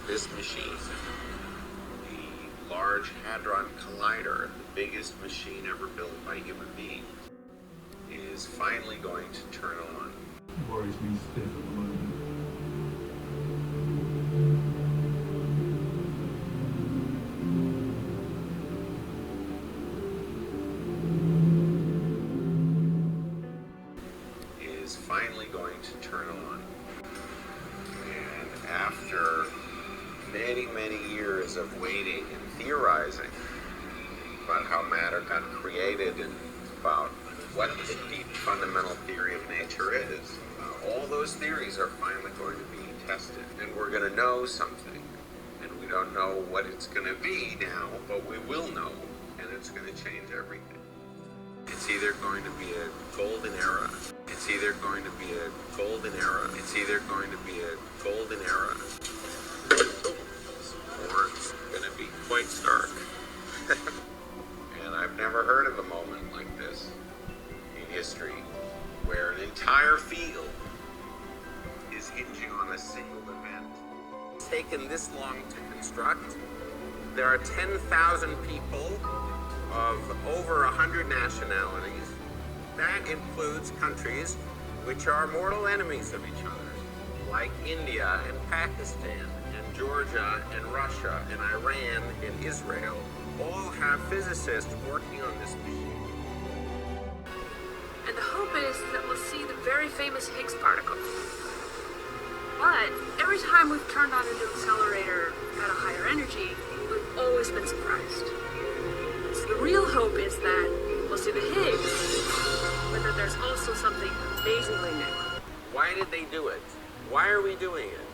this machine, the Large Hadron Collider, the biggest machine ever built by human beings, is finally going to turn on. It worries me stiff at the moment. Is finally going to turn on. And after many, many years of waiting and theorizing about how matter got created and about what the deep fundamental theory of nature is, all those theories are finally going to be tested. And we're going to know something. And we don't know what it's going to be now, but we will know. And it's going to change everything. It's either going to be a golden era. It's either going to be a golden era. It's either going to be a golden era. Or it's going to be quite stark. And I've never heard of a moment like this in history where an entire field is hinging on a single event. It's taken this long to construct. There are 10,000 people of over 100 nationalities. That includes countries which are mortal enemies of each other, like India and Pakistan and Georgia and Russia and Iran and Israel. All have physicists working on this machine. And the hope is that we'll see the very famous Higgs particle. But every time we've turned on a new accelerator at a higher energy, we've always been surprised. So the real hope is that we'll see the Higgs, but that there's also something amazingly new. Why did they do it? Why are we doing it?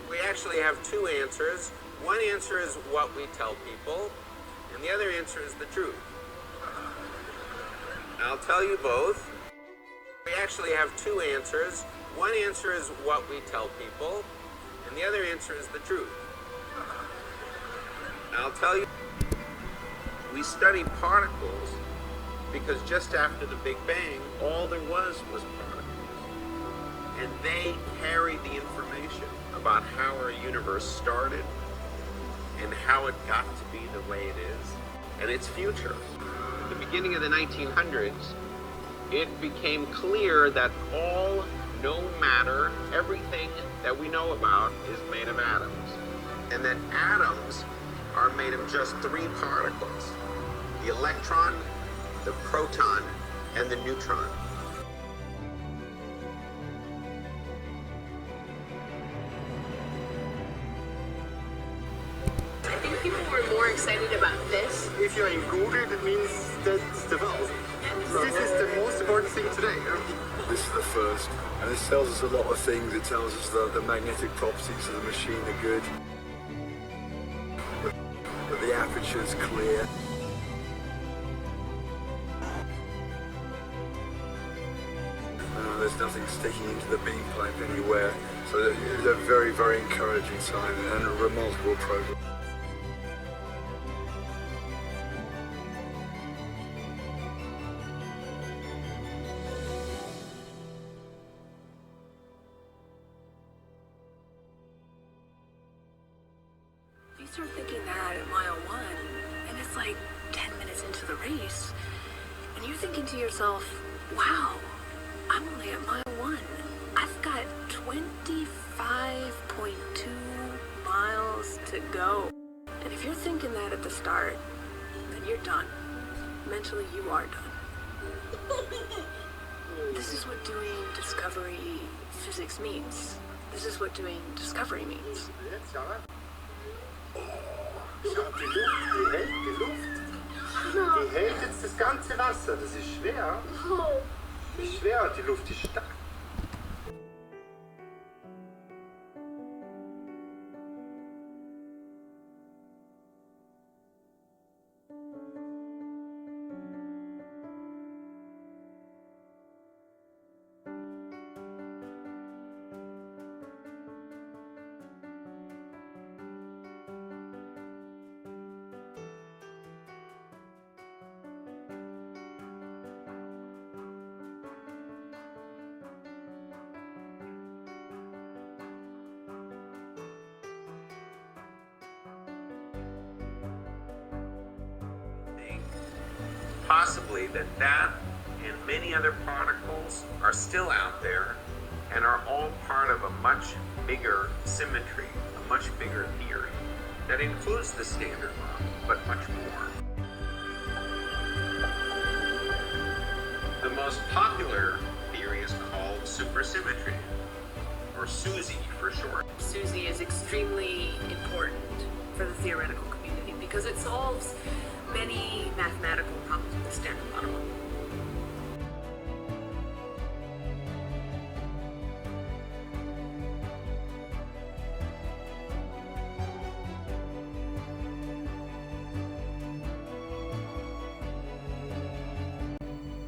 We actually have two answers. One answer is what we tell people, and the other answer is the truth. I'll tell you both. We actually have two answers. One answer is what we tell people, and the other answer is the truth. I'll tell you. We study particles because just after the Big Bang, all there was particles. And they carried the information about how our universe started and how it got to be the way it is and its future. At the beginning of the 1900s, it became clear that all known matter, everything that we know about, is made of atoms. And that atoms are made of just three particles: the electron, the proton, and the neutron. I think people were more excited about this. If you're in Google, that means that's the world. This is the most important thing today. This is the first, and this tells us a lot of things. It tells us that the magnetic properties of the machine are good, that the aperture is clear. There's nothing sticking into the beam pipe anywhere, so it's a very, very encouraging sign and a remarkable progress. You start thinking that at mile 1, and it's like 10 minutes into the race, and you're thinking to yourself, wow, I'm only at mile 1. I've got 25.2 miles to go. And if you're thinking that at the start, then you're done. Mentally, you are done. This is what doing discovery physics means. This is what doing discovery means. Schau, die Luft, die Luft. Die hält jetzt das ganze Wasser. Das ist schwer. Die ist schwer und die Luft ist stark. possibly that and many other particles are still out there and are all part of a much bigger symmetry, a much bigger theory that includes the standard model, but much more. The most popular theory is called supersymmetry, or SUSY for short. SUSY is extremely important for the theoretical community because it solves many mathematical problems with the standard model.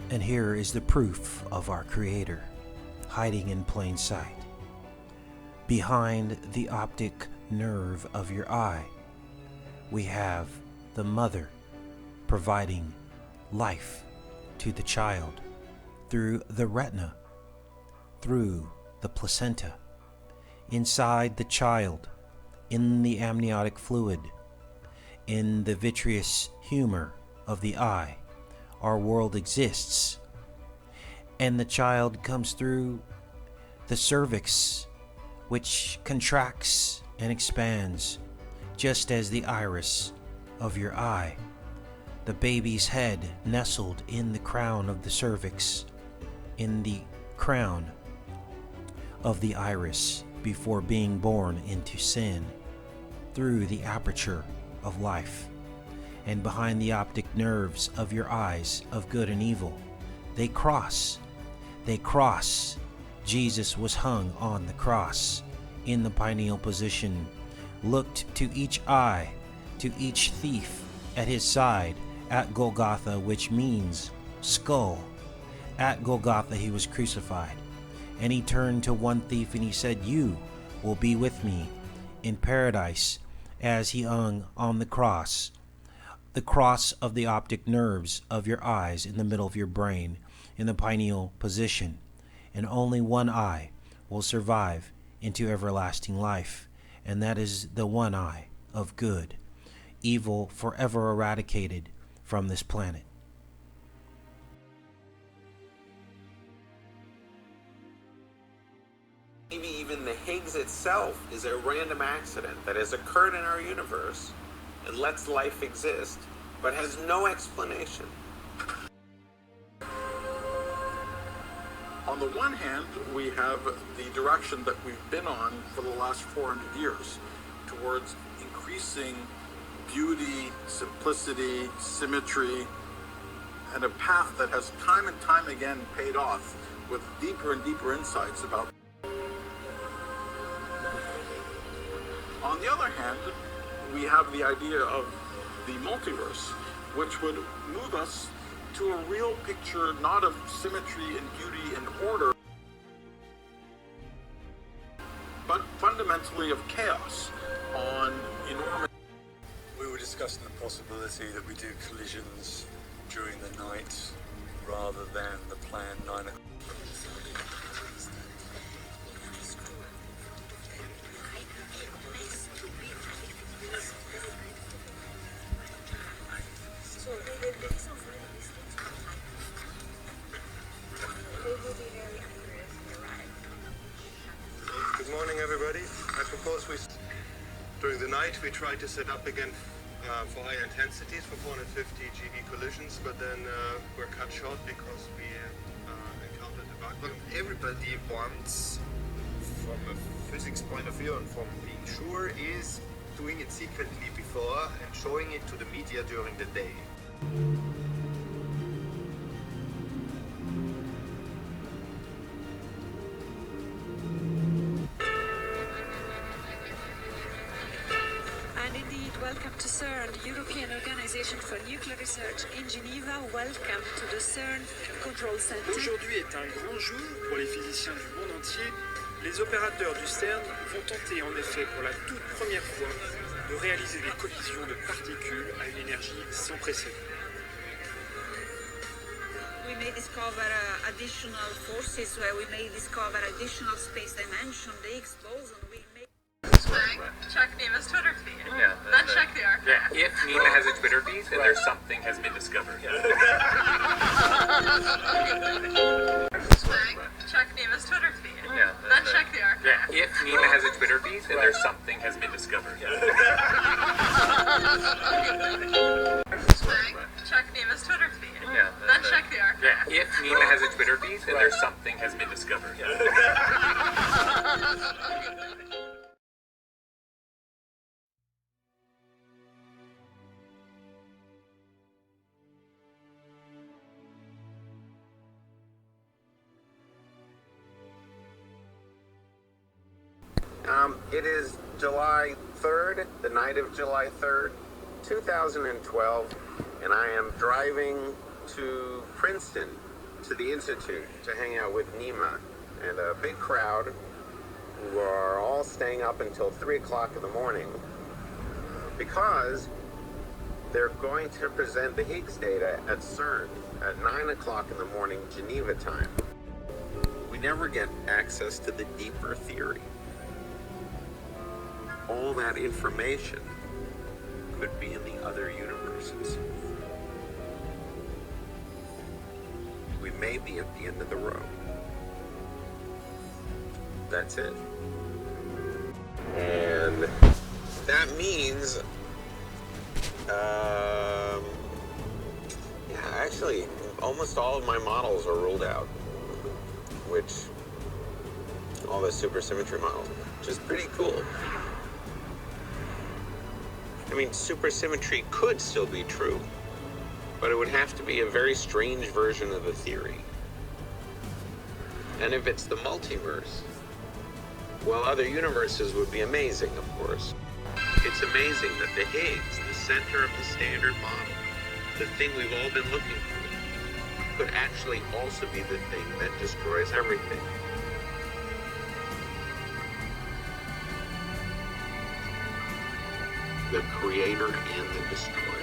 And here is the proof of our Creator, hiding in plain sight. Behind the optic nerve of your eye, we have the mother providing life to the child through the retina, through the placenta. Inside the child, in the amniotic fluid, in the vitreous humor of the eye, our world exists, and the child comes through the cervix, which contracts and expands just as the iris of your eye. The baby's head nestled in the crown of the cervix, in the crown of the iris before being born into sin, through the aperture of life. And behind the optic nerves of your eyes of good and evil, they cross. Jesus was hung on the cross in the pineal position, looked to each eye, to each thief at his side at Golgotha, which means skull. At Golgotha he was crucified, and he turned to one thief and he said, "You will be with me in paradise," as he hung on the cross of the optic nerves of your eyes in the middle of your brain, in the pineal position. And only one eye will survive into everlasting life, and that is the one eye of good, evil forever eradicated from this planet. Maybe even the Higgs itself is a random accident that has occurred in our universe and lets life exist, but has no explanation. On the one hand, we have the direction that we've been on for the last 400 years towards increasing beauty, simplicity, symmetry, and a path that has time and time again paid off with deeper and deeper insights about. On the other hand, we have the idea of the multiverse, which would move us to a real picture not of symmetry and beauty and order, but fundamentally of chaos on enormous. We were discussing the possibility that we do collisions during the night rather than the planned 9 o'clock. Good morning, everybody. I propose during the night we try to set up again for higher intensities for 450 GeV collisions, but then we're cut short because we encountered a bug. What everybody wants from a physics point of view and from being sure is doing it secretly before and showing it to the media during the day. Welcome to CERN, European Organization for Nuclear Research in Geneva. Welcome to the CERN Control Center. Aujourd'hui est un grand jour pour les physiciens du monde entier. Les opérateurs du CERN vont tenter en effet pour la toute première fois de réaliser des collisions de particules à une énergie sans précédent. We may discover additional forces where we may discover additional space dimension, the Higgs boson. Check Neva's Twitter feed. Yeah, then check the archive. If Nina has a Twitter feed, then there's something has been discovered. Check Nina's Twitter feed. Yeah. Then check the archive. Yeah. If Nina has a Twitter feed, then there's something has been discovered. Check Nina's Twitter feed. Yeah. Then check the archive. Yeah. If Nina has a Twitter feed, then there's something has been discovered. It is July 3rd, the night of July 3rd, 2012, and I am driving to Princeton, to the Institute, to hang out with Nima and a big crowd who are all staying up until 3 o'clock in the morning because they're going to present the Higgs data at CERN at 9 o'clock in the morning Geneva time. We never get access to the deeper theory. All that information could be in the other universes. We may be at the end of the road. That's it. And that means, actually, almost all of my models are ruled out, all the supersymmetry models, which is pretty cool. I mean, supersymmetry could still be true, but it would have to be a very strange version of the theory. And if it's the multiverse, well, other universes would be amazing, of course. It's amazing that the Higgs, the center of the standard model, the thing we've all been looking for, could actually also be the thing that destroys everything. The creator and the destroyer.